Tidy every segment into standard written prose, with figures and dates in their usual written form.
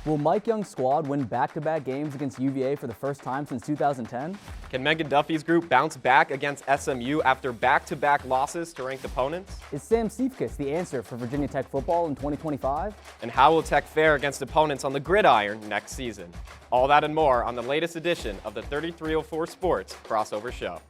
Will Mike Young's squad win back-to-back games against UVA for the first time since 2010? Can Megan Duffy's group bounce back against SMU after back-to-back losses to ranked opponents? Is Sam Siefkes the answer for Virginia Tech football in 2025? And how will Tech fare against opponents on the gridiron next season? All that and more on the latest edition of the 3304 Sports Crossover Show.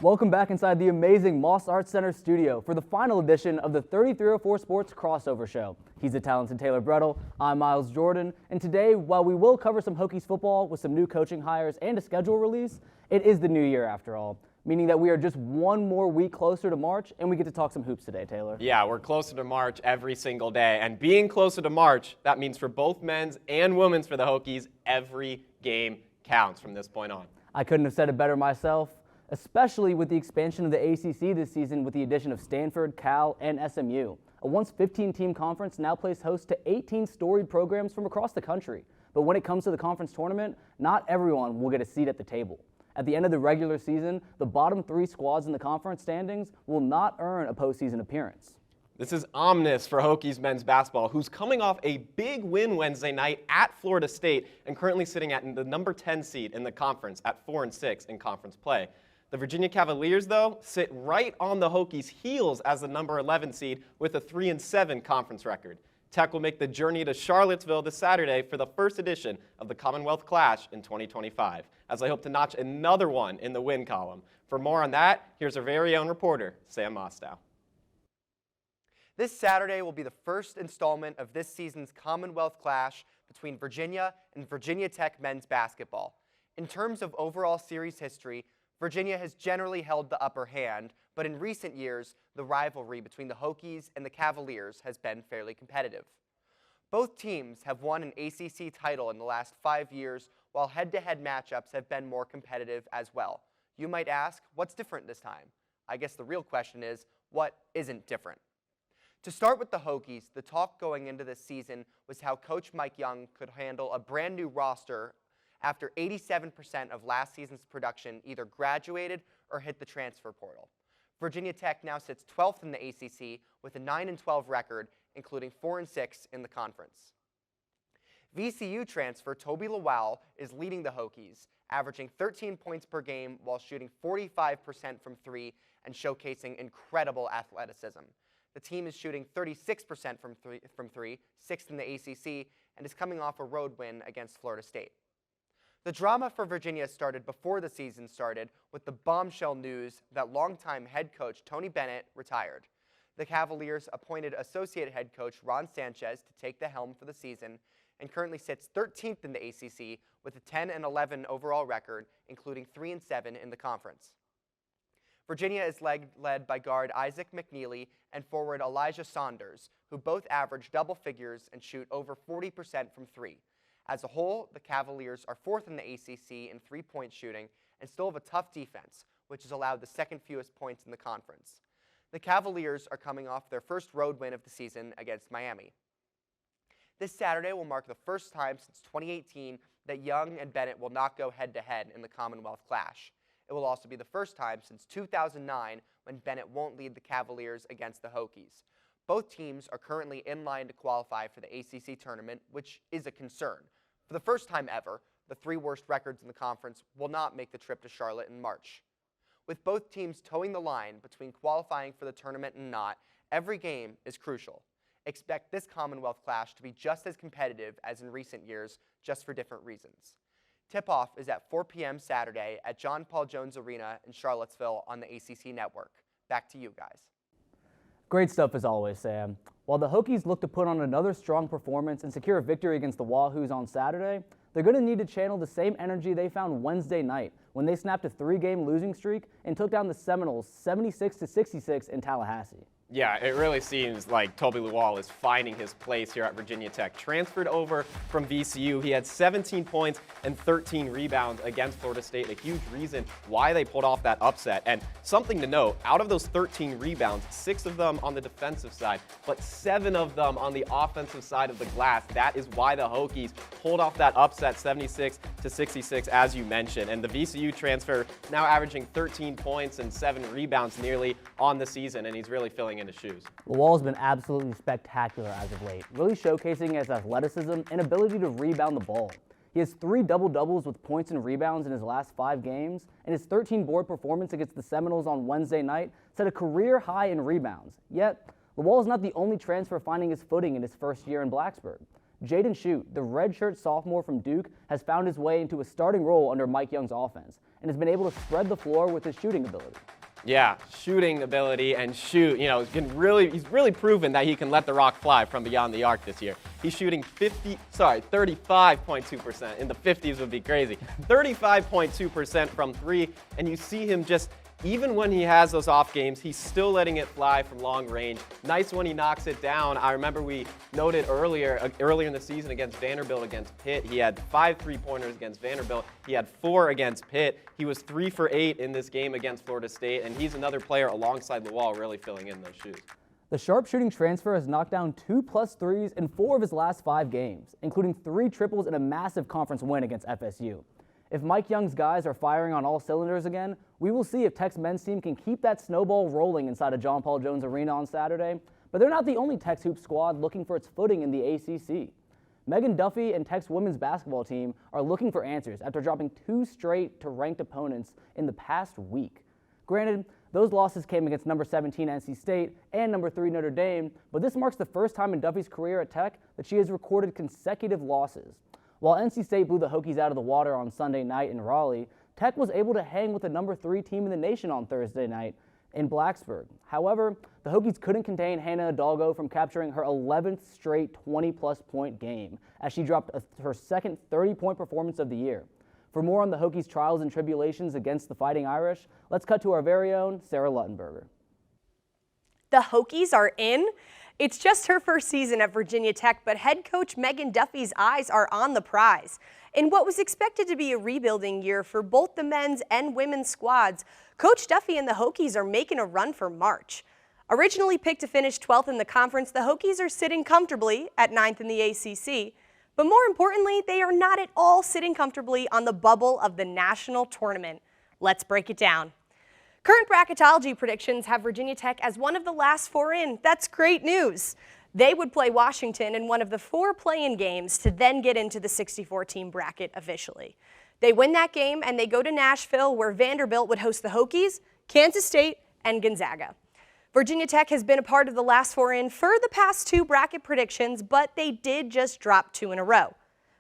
Welcome back inside the amazing Moss Arts Center studio for the final edition of the 3304 Sports Crossover Show. He's the talented Taylor Bretl, I'm Miles Jordan, and today, while we will cover some Hokies football with some new coaching hires and a schedule release, it is the new year after all, meaning that we are just one more week closer to March, and we get to talk some hoops today, Taylor. Yeah, we're closer to March every single day, and being closer to March, that means for both men's and women's for the Hokies, every game counts from this point on. I couldn't have said it better myself, especially with the expansion of the ACC this season with the addition of Stanford, Cal, and SMU. A once 15-team conference now plays host to 18 storied programs from across the country. But when it comes to the conference tournament, not everyone will get a seat at the table. At the end of the regular season, the bottom three squads in the conference standings will not earn a postseason appearance. This is ominous for Hokies men's basketball, who's coming off a big win Wednesday night at Florida State and currently sitting at the number 10 seed in the conference at 4-6 in conference play. The Virginia Cavaliers, though, sit right on the Hokies' heels as the number 11 seed with a 3-7 conference record. Tech will make the journey to Charlottesville this Saturday for the first edition of the Commonwealth Clash in 2025, as I hope to notch another one in the win column. For more on that, here's our very own reporter, Sam Mostow. This Saturday will be the first installment of this season's Commonwealth Clash between Virginia and Virginia Tech men's basketball. In terms of overall series history, Virginia has generally held the upper hand, but in recent years, the rivalry between the Hokies and the Cavaliers has been fairly competitive. Both teams have won an ACC title in the last 5 years, while head-to-head matchups have been more competitive as well. You might ask, what's different this time? I guess the real question is, what isn't different? To start with the Hokies, the talk going into this season was how Coach Mike Young could handle a brand new roster after 87% of last season's production either graduated or hit the transfer portal. Virginia Tech now sits 12th in the ACC with a 9-12 record, including 4-6 in the conference. VCU transfer Toby Lawal is leading the Hokies, averaging 13 points per game while shooting 45% from three and showcasing incredible athleticism. The team is shooting 36% from three, sixth in the ACC, and is coming off a road win against Florida State. The drama for Virginia started before the season started with the bombshell news that longtime head coach Tony Bennett retired. The Cavaliers appointed associate head coach Ron Sanchez to take the helm for the season and currently sits 13th in the ACC with a 10-11 overall record, including 3-7 in the conference. Virginia is led by guard Isaac McNeely and forward Elijah Saunders, who both average double figures and shoot over 40% from three. As a whole, the Cavaliers are fourth in the ACC in three-point shooting and still have a tough defense, which has allowed the second fewest points in the conference. The Cavaliers are coming off their first road win of the season against Miami. This Saturday will mark the first time since 2018 that Young and Bennett will not go head-to-head in the Commonwealth Clash. It will also be the first time since 2009 when Bennett won't lead the Cavaliers against the Hokies. Both teams are currently in line to qualify for the ACC tournament, which is a concern. For the first time ever, the three worst records in the conference will not make the trip to Charlotte in March. With both teams towing the line between qualifying for the tournament and not, every game is crucial. Expect this Commonwealth Clash to be just as competitive as in recent years, just for different reasons. Tip-off is at 4 p.m. Saturday at John Paul Jones Arena in Charlottesville on the ACC Network. Back to you guys. Great stuff as always, Sam. While the Hokies look to put on another strong performance and secure a victory against the Wahoos on Saturday, they're going to need to channel the same energy they found Wednesday night when they snapped a 3-game losing streak and took down the Seminoles 76-66 in Tallahassee. Yeah, it really seems like Toby Lawal is finding his place here at Virginia Tech. Transferred over from VCU, he had 17 points and 13 rebounds against Florida State, a huge reason why they pulled off that upset. And something to note, out of those 13 rebounds, 6 of them on the defensive side, but 7 of them on the offensive side of the glass. That is why the Hokies pulled off that upset 76-66, as you mentioned. And the VCU transfer now averaging 13 points and 7 rebounds nearly on the season, and he's really filling in in his shoes. Lawal's been absolutely spectacular as of late, really showcasing his athleticism and ability to rebound the ball. He has 3 double-doubles with points and rebounds in his last 5 games, and his 13-board performance against the Seminoles on Wednesday night set a career high in rebounds. Yet, Lawal is not the only transfer finding his footing in his first year in Blacksburg. Jaden Schutt, the redshirt sophomore from Duke, has found his way into a starting role under Mike Young's offense and has been able to spread the floor with his shooting ability. Yeah, shooting ability and shoot. You know, he's really proven that he can let the rock fly from beyond the arc this year. He's shooting 35.2%. In the 50s would be crazy. 35.2% from 3, and you see him just, even when he has those off games, he's still letting it fly from long range. Nice when he knocks it down. I remember we noted earlier in the season against Vanderbilt, against Pitt, he had 5 3-pointers against Vanderbilt. He had 4 against Pitt. He was 3 for 8 in this game against Florida State, and he's another player alongside Lawal really filling in those shoes. The sharpshooting transfer has knocked down 2+ threes in 4 of his last 5 games, including 3 triples and a massive conference win against FSU. If Mike Young's guys are firing on all cylinders again, we will see if Tech's men's team can keep that snowball rolling inside of John Paul Jones Arena on Saturday. But they're not the only Tech's hoop squad looking for its footing in the ACC. Megan Duffy and Tech's women's basketball team are looking for answers after dropping 2 straight to ranked opponents in the past week. Granted, those losses came against number 17 NC State and number 3 Notre Dame, but this marks the first time in Duffy's career at Tech that she has recorded consecutive losses. While NC State blew the Hokies out of the water on Sunday night in Raleigh, Tech was able to hang with the number 3 team in the nation on Thursday night in Blacksburg. However, the Hokies couldn't contain Hannah Hidalgo from capturing her 11th straight 20-plus point game as she dropped her second 30-point performance of the year. For more on the Hokies' trials and tribulations against the Fighting Irish, let's cut to our very own Sarah Luttenberger. The Hokies are in. It's just her first season at Virginia Tech, but head coach Megan Duffy's eyes are on the prize. In what was expected to be a rebuilding year for both the men's and women's squads, Coach Duffy and the Hokies are making a run for March. Originally picked to finish 12th in the conference, the Hokies are sitting comfortably at 9th in the ACC. But more importantly, they are not at all sitting comfortably on the bubble of the national tournament. Let's break it down. Current bracketology predictions have Virginia Tech as one of the last 4 in. That's great news. They would play Washington in one of the 4 play-in games to then get into the 64-team bracket officially. They win that game and they go to Nashville, where Vanderbilt would host the Hokies, Kansas State, and Gonzaga. Virginia Tech has been a part of the last 4 in for the past 2 bracket predictions, but they did just drop 2 in a row.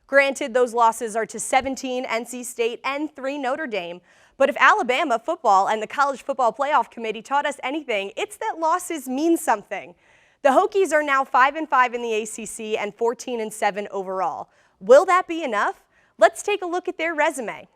Granted, those losses are to 17 NC State and 3 Notre Dame, but if Alabama football and the College Football Playoff Committee taught us anything, it's that losses mean something. The Hokies are now 5-5 in the ACC and 14-7 overall. Will that be enough? Let's take a look at their resume.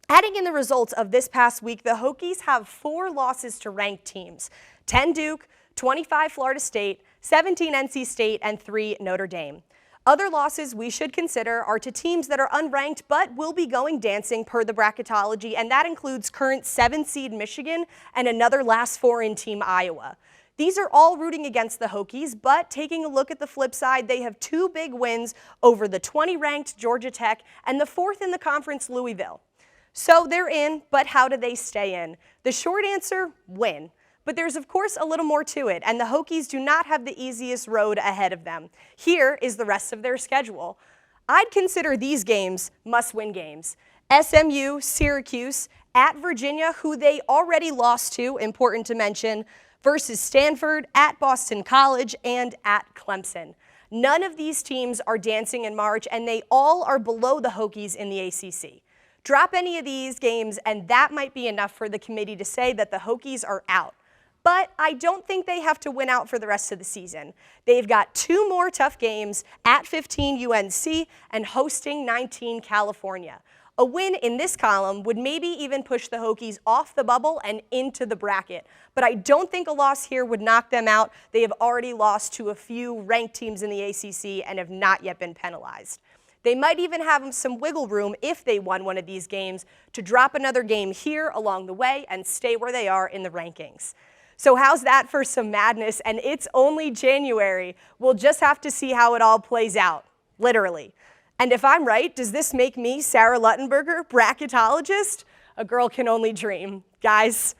Adding in the results of this past week, the Hokies have 4 losses to ranked teams: 10 Duke, 25 Florida State, 17 NC State, and 3 Notre Dame. Other losses we should consider are to teams that are unranked but will be going dancing per the bracketology, and that includes current 7-seed Michigan and another last 4 in team Iowa. These are all rooting against the Hokies, but taking a look at the flip side, they have 2 big wins over the 20-ranked Georgia Tech and the 4th in the conference Louisville. So they're in, but how do they stay in? The short answer, win. But there's of course a little more to it, and the Hokies do not have the easiest road ahead of them. Here is the rest of their schedule. I'd consider these games must-win games. SMU, Syracuse, at Virginia, who they already lost to, important to mention, versus Stanford, at Boston College, and at Clemson. None of these teams are dancing in March, and they all are below the Hokies in the ACC. Drop any of these games, and that might be enough for the committee to say that the Hokies are out. But I don't think they have to win out for the rest of the season. They've got 2 more tough games at 15 UNC and hosting 19 California. A win in this column would maybe even push the Hokies off the bubble and into the bracket. But I don't think a loss here would knock them out. They have already lost to a few ranked teams in the ACC and have not yet been penalized. They might even have some wiggle room if they won one of these games to drop another game here along the way and stay where they are in the rankings. So how's that for some madness? And it's only January. We'll just have to see how it all plays out, literally. And if I'm right, does this make me, Sarah Luttenberger, bracketologist? A girl can only dream. Guys.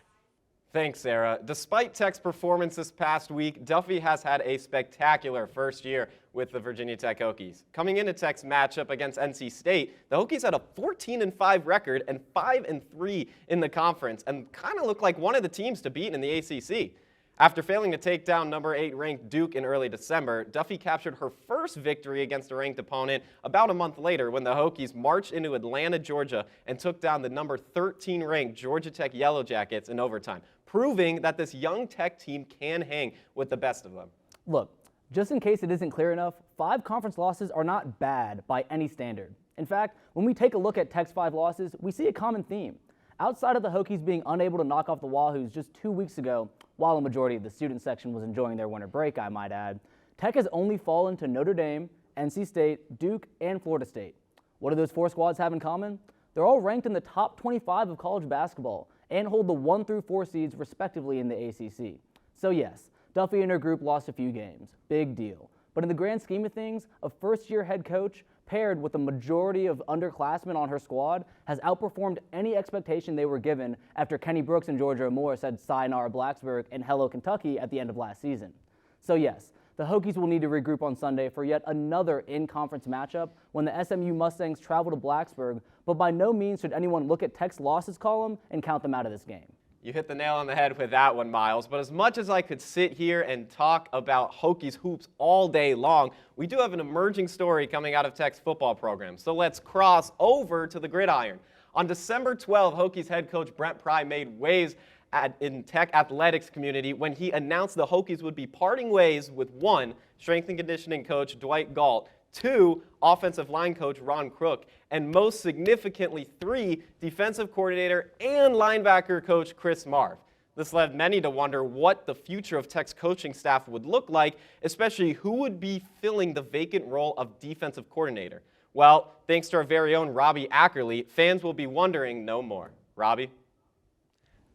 Thanks, Sarah. Despite Tech's performance this past week, Duffy has had a spectacular first year with the Virginia Tech Hokies. Coming into Tech's matchup against NC State, the Hokies had a 14-5 record and 5-3 in the conference and kind of looked like one of the teams to beat in the ACC. After failing to take down number 8 ranked Duke in early December, Duffy captured her first victory against a ranked opponent about a month later when the Hokies marched into Atlanta, Georgia and took down the number 13 ranked Georgia Tech Yellow Jackets in overtime, proving that this young Tech team can hang with the best of them. Look, just in case it isn't clear enough, 5 conference losses are not bad by any standard. In fact, when we take a look at Tech's 5 losses, we see a common theme. Outside of the Hokies being unable to knock off the Wahoos just 2 weeks ago, while a majority of the student section was enjoying their winter break, I might add, Tech has only fallen to Notre Dame, NC State, Duke, and Florida State. What do those 4 squads have in common? They're all ranked in the top 25 of college basketball and hold the 1 through 4 seeds respectively in the ACC. So yes, Duffy and her group lost a few games. Big deal. But in the grand scheme of things, a first-year head coach paired with a majority of underclassmen on her squad has outperformed any expectation they were given after Kenny Brooks and Georgia Moore said sayonara Blacksburg and hello Kentucky at the end of last season. So yes, the Hokies will need to regroup on Sunday for yet another in-conference matchup when the SMU Mustangs travel to Blacksburg, but by no means should anyone look at Tech's losses column and count them out of this game. You hit the nail on the head with that one, Miles. But as much as I could sit here and talk about Hokies hoops all day long, we do have an emerging story coming out of Tech's football program. So let's cross over to the gridiron. On December 12, Hokies head coach Bretl made waves in Tech athletics community when he announced the Hokies would be parting ways with 1, strength and conditioning coach Dwight Galt, 2, offensive line coach Ron Crook, and most significantly 3, defensive coordinator and linebacker coach Chris Marv. This led many to wonder what the future of Tech's coaching staff would look like, especially who would be filling the vacant role of defensive coordinator. Well, thanks to our very own Robbie Ackerley, fans will be wondering no more. Robbie?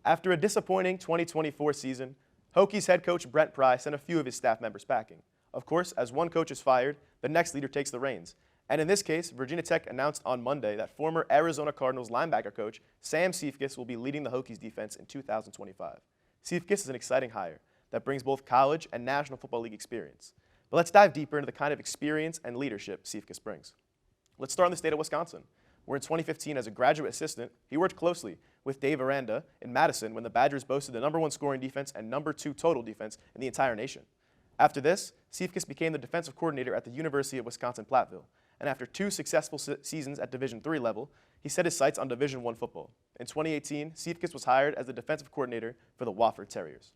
After a disappointing 2024 season, Hokies head coach Bretl sent a few of his staff members packing. Of course, as one coach is fired, the next leader takes the reins. And in this case, Virginia Tech announced on Monday that former Arizona Cardinals linebacker coach Sam Seifkes will be leading the Hokies defense in 2025. Seifkes is an exciting hire that brings both college and National Football League experience. But let's dive deeper into the kind of experience and leadership Seifkes brings. Let's start in the state of Wisconsin, where in 2015 as a graduate assistant, he worked closely with Dave Aranda in Madison when the Badgers boasted the #1 scoring defense and #2 total defense in the entire nation. After this, Seifkes became the defensive coordinator at the University of Wisconsin-Platteville, and after 2 successful seasons at Division III level, he set his sights on Division I football. In 2018, Seifkes was hired as the defensive coordinator for the Wofford Terriers.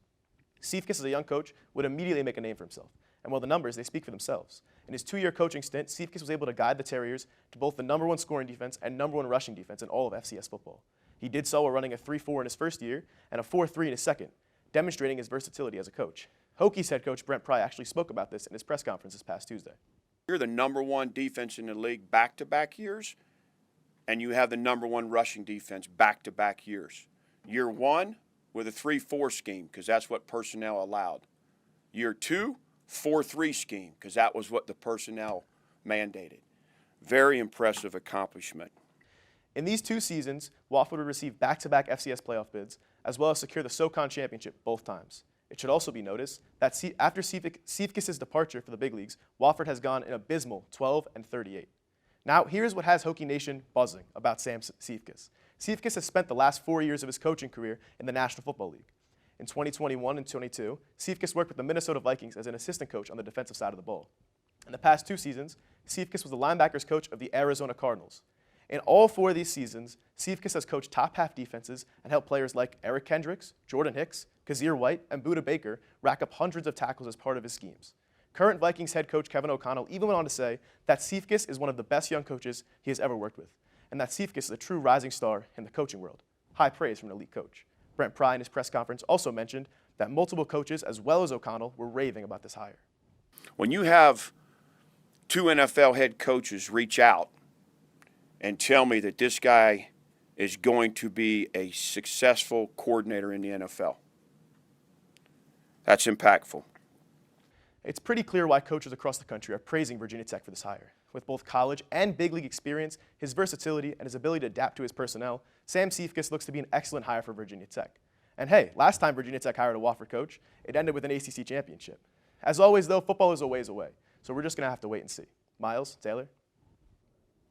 Seifkes, as a young coach, would immediately make a name for himself, and while the numbers, they speak for themselves. In his 2-year coaching stint, Seifkes was able to guide the Terriers to both the #1 scoring defense and #1 rushing defense in all of FCS football. He did so while running a 3-4 in his first year and a 4-3 in his second, demonstrating his versatility as a coach. Hokies head coach Bretl actually spoke about this in his press conference this past Tuesday. You're the #1 defense in the league back-to-back years, and you have the #1 rushing defense back-to-back years. Year 1 with a 3-4 scheme, because that's what personnel allowed. Year 2, 4-3 scheme, because that was what the personnel mandated. Very impressive accomplishment. In these 2 seasons, Wofford would receive back-to-back FCS playoff bids, as well as secure the SoCon championship both times. It should also be noticed that after Seifkes' departure for the big leagues, Wofford has gone an abysmal 12-38. Now, here's what has Hokie Nation buzzing about Sam Seifkes. Seifkes has spent the last 4 years of his coaching career in the National Football League. In 2021 and 22, Seifkes worked with the Minnesota Vikings as an assistant coach on the defensive side of the ball. In the past 2 seasons, Seifkes was the linebackers coach of the Arizona Cardinals. In all 4 of these seasons, Seifkes has coached top-half defenses and helped players like Eric Kendricks, Jordan Hicks, Kazir White, and Budda Baker rack up hundreds of tackles as part of his schemes. Current Vikings head coach Kevin O'Connell even went on to say that Seifkes is one of the best young coaches he has ever worked with, and that Seifkes is a true rising star in the coaching world. High praise from an elite coach. Bretl in his press conference also mentioned that multiple coaches, as well as O'Connell, were raving about this hire. When you have 2 NFL head coaches reach out and tell me that this guy is going to be a successful coordinator in the NFL, that's impactful. It's pretty clear why coaches across the country are praising Virginia Tech for this hire. With both college and big league experience, his versatility, and his ability to adapt to his personnel, Sam Seifkes looks to be an excellent hire for Virginia Tech. And hey, last time Virginia Tech hired a Wofford coach, it ended with an ACC championship. As always, though, football is a ways away, so we're just going to have to wait and see. Miles, Taylor?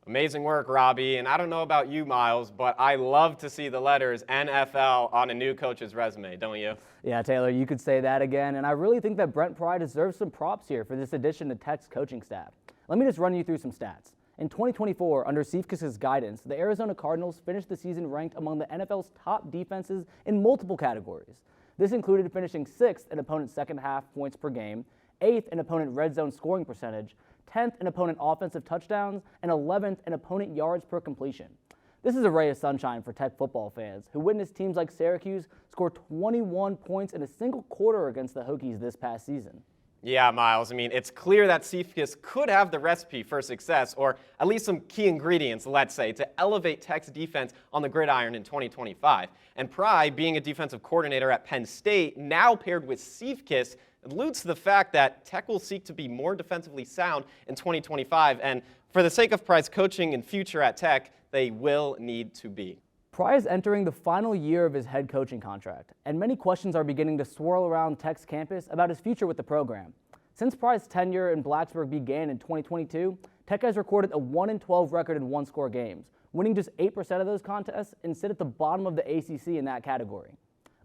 Amazing work, Robbie. And I don't know about you, Miles, but I love to see the letters NFL on a new coach's resume, don't you? Yeah, Taylor, you could say that again, and I really think that Brent Pry deserves some props here for this addition to Tech's coaching staff. Let me just run you through some stats. In 2024, under Seifkes' guidance, the Arizona Cardinals finished the season ranked among the NFL's top defenses in multiple categories. This included finishing 6th in opponent second half points per game, 8th in opponent red zone scoring percentage, 10th in opponent offensive touchdowns, and 11th in opponent yards per completion. This is a ray of sunshine for Tech football fans who witnessed teams like Syracuse score 21 points in a single quarter against the Hokies this past season. Yeah, Miles. I mean, it's clear that Seifkes could have the recipe for success, or at least some key ingredients, let's say, to elevate Tech's defense on the gridiron in 2025. And Pry, being a defensive coordinator at Penn State, now paired with Seifkes, alludes to the fact that Tech will seek to be more defensively sound in 2025. And for the sake of Pry's coaching and future at Tech, they will need to be. Pry is entering the final year of his head coaching contract, and many questions are beginning to swirl around Tech's campus about his future with the program. Since Pry's tenure in Blacksburg began in 2022, Tech has recorded a 1-12 record in one-score games, winning just 8% of those contests and sit at the bottom of the ACC in that category.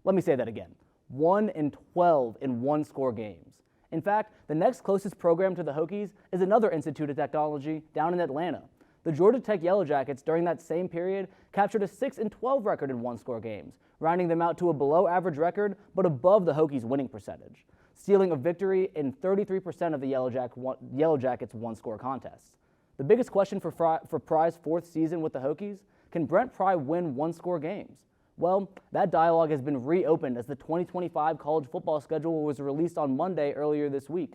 Let me say that again, 1-12 in one-score games. In fact, the next closest program to the Hokies is another Institute of Technology down in Atlanta. The Georgia Tech Yellow Jackets during that same period captured a 6-12 record in one-score games, rounding them out to a below-average record but above the Hokies' winning percentage, stealing a victory in 33% of the Yellow Jackets' one-score contests. The biggest question for Pry's fourth season with the Hokies, can Brent Pry win one-score games? Well, that dialogue has been reopened as the 2025 college football schedule was released on Monday earlier this week.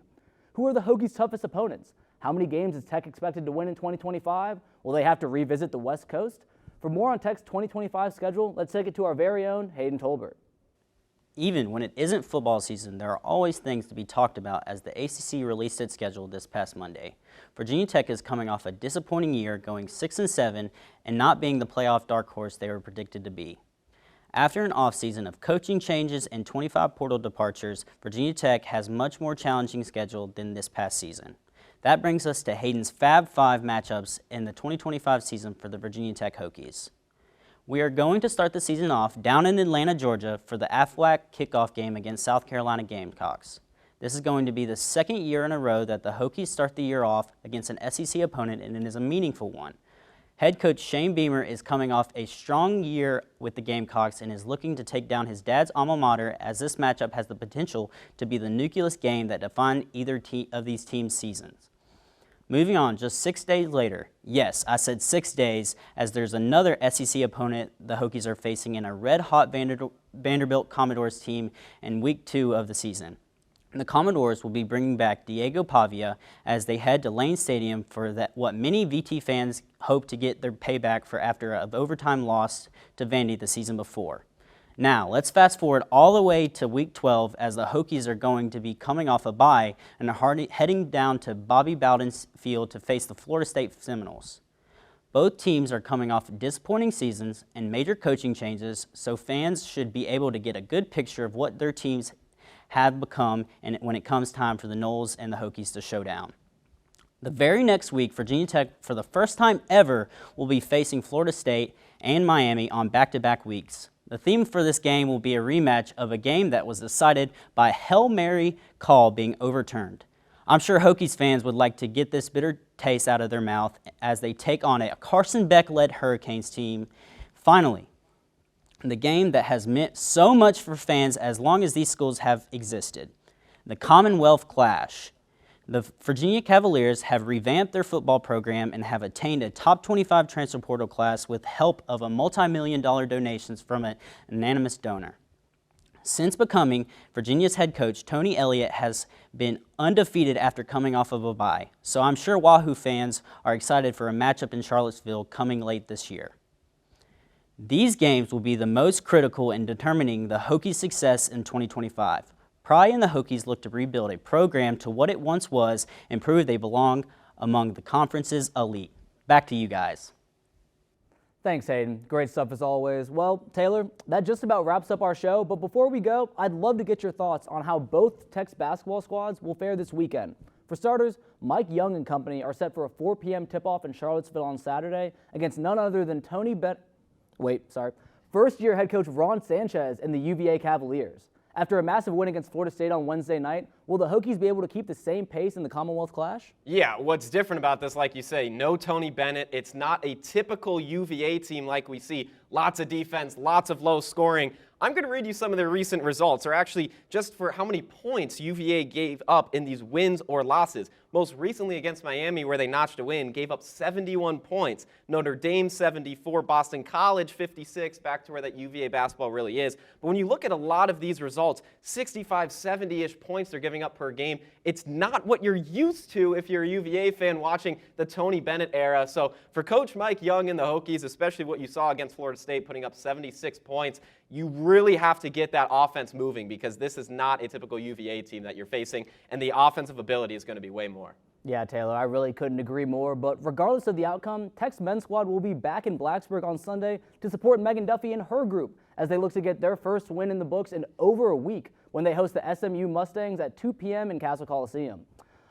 Who are the Hokies' toughest opponents? How many games is Tech expected to win in 2025? Will they have to revisit the West Coast? For more on Tech's 2025 schedule, let's take it to our very own Hayden Tolbert. Even when it isn't football season, there are always things to be talked about as the ACC released its schedule this past Monday. Virginia Tech is coming off a disappointing year, going 6-7 and not being the playoff dark horse they were predicted to be. After an offseason of coaching changes and 25 portal departures, Virginia Tech has much more challenging schedule than this past season. That brings us to Hayden's Fab 5 matchups in the 2025 season for the Virginia Tech Hokies. We are going to start the season off down in Atlanta, Georgia for the AFWAC kickoff game against South Carolina Gamecocks. This is going to be the second year in a row that the Hokies start the year off against an SEC opponent, and it is a meaningful one. Head coach Shane Beamer is coming off a strong year with the Gamecocks and is looking to take down his dad's alma mater, as this matchup has the potential to be the nucleus game that defines either of these teams' seasons. Moving on, just 6 days later, yes, I said 6 days, as there's another SEC opponent the Hokies are facing in a red-hot Vanderbilt Commodores team in Week 2 of the season. The Commodores will be bringing back Diego Pavia as they head to Lane Stadium for what many VT fans hope to get their payback for after an overtime loss to Vandy the season before. Now, let's fast forward all the way to Week 12 as the Hokies are going to be coming off a bye and are heading down to Bobby Bowden's field to face the Florida State Seminoles. Both teams are coming off disappointing seasons and major coaching changes, so fans should be able to get a good picture of what their teams have become and when it comes time for the Noles and the Hokies to show down. The very next week, Virginia Tech, for the first time ever, will be facing Florida State and Miami on back-to-back weeks. The theme for this game will be a rematch of a game that was decided by a Hail Mary call being overturned. I'm sure Hokies fans would like to get this bitter taste out of their mouth as they take on a Carson Beck-led Hurricanes team. Finally, the game that has meant so much for fans as long as these schools have existed, the Commonwealth Clash. The Virginia Cavaliers have revamped their football program and have attained a top 25 transfer portal class with help of a multi-million-dollar donations from an anonymous donor. Since becoming Virginia's head coach, Tony Elliott has been undefeated after coming off of a bye, so I'm sure Wahoo fans are excited for a matchup in Charlottesville coming late this year. These games will be the most critical in determining the Hokies' success in 2025. Pry and the Hokies look to rebuild a program to what it once was and prove they belong among the conference's elite. Back to you guys. Thanks, Hayden. Great stuff as always. Well, Taylor, that just about wraps up our show. But before we go, I'd love to get your thoughts on how both Tech's basketball squads will fare this weekend. For starters, Mike Young and company are set for a 4 p.m. tip-off in Charlottesville on Saturday against none other than first-year head coach Ron Sanchez and the UVA Cavaliers. After a massive win against Florida State on Wednesday night, will the Hokies be able to keep the same pace in the Commonwealth Clash? Yeah, what's different about this, like you say, no Tony Bennett. It's not a typical UVA team like we see. Lots of defense, lots of low scoring. I'm going to read you some of their recent results, or actually just for how many points UVA gave up in these wins or losses. Most recently against Miami, where they notched a win, gave up 71 points. Notre Dame 74, Boston College 56, back to where that UVA basketball really is. But when you look at a lot of these results, 65, 70-ish points they're giving up per game. It's not what you're used to if you're a UVA fan watching the Tony Bennett era. So for Coach Mike Young and the Hokies, especially what you saw against Florida State, putting up 76 points, you really have to get that offense moving because this is not a typical UVA team that you're facing, and the offensive ability is going to be way more. Yeah, Taylor, I really couldn't agree more. But regardless of the outcome, Tech's men's squad will be back in Blacksburg on Sunday to support Megan Duffy and her group as they look to get their first win in the books in over a week when they host the SMU Mustangs at 2 p.m. in Castle Coliseum.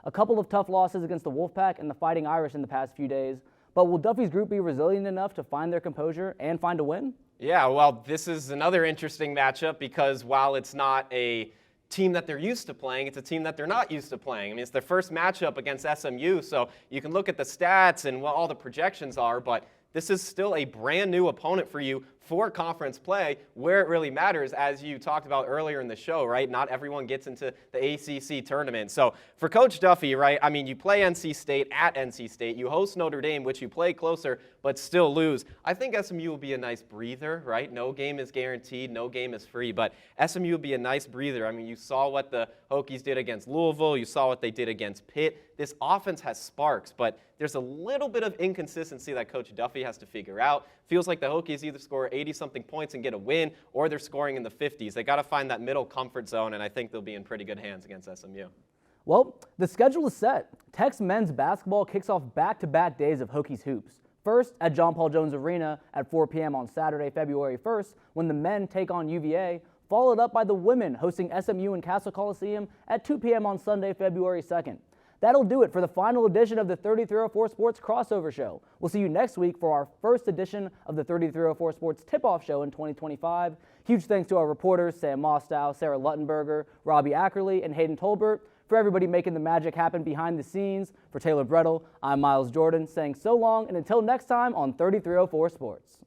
A couple of tough losses against the Wolfpack and the Fighting Irish in the past few days, but will Duffy's group be resilient enough to find their composure and find a win? Yeah, well, this is another interesting matchup because while it's not a team that they're used to playing, it's a team that they're not used to playing. I mean, it's their first matchup against SMU, so you can look at the stats and what all the projections are, but this is still a brand new opponent for you for conference play where it really matters, as you talked about earlier in the show, right? Not everyone gets into the ACC tournament. So for Coach Duffy, right, I mean, you play NC State at NC State. You host Notre Dame, which you play closer but still lose. I think SMU will be a nice breather, right? No game is guaranteed. No game is free. But SMU will be a nice breather. I mean, you saw what the Hokies did against Louisville. You saw what they did against Pitt. This offense has sparks, but there's a little bit of inconsistency that Coach Duffy has to figure out. Feels like the Hokies either score 80-something points and get a win, or they're scoring in the 50s. They got to find that middle comfort zone, and I think they'll be in pretty good hands against SMU. Well, the schedule is set. Tech's men's basketball kicks off back-to-back days of Hokies hoops. First, at John Paul Jones Arena at 4 p.m. on Saturday, February 1st, when the men take on UVA, followed up by the women hosting SMU in Castle Coliseum at 2 p.m. on Sunday, February 2nd. That'll do it for the final edition of the 3304 Sports Crossover Show. We'll see you next week for our first edition of the 3304 Sports Tip-Off Show in 2025. Huge thanks to our reporters, Sam Mostow, Sarah Luttenberger, Robbie Ackerley, and Hayden Tolbert, for everybody making the magic happen behind the scenes. For Taylor Bretl, I'm Miles Jordan, saying so long and until next time on 3304 Sports.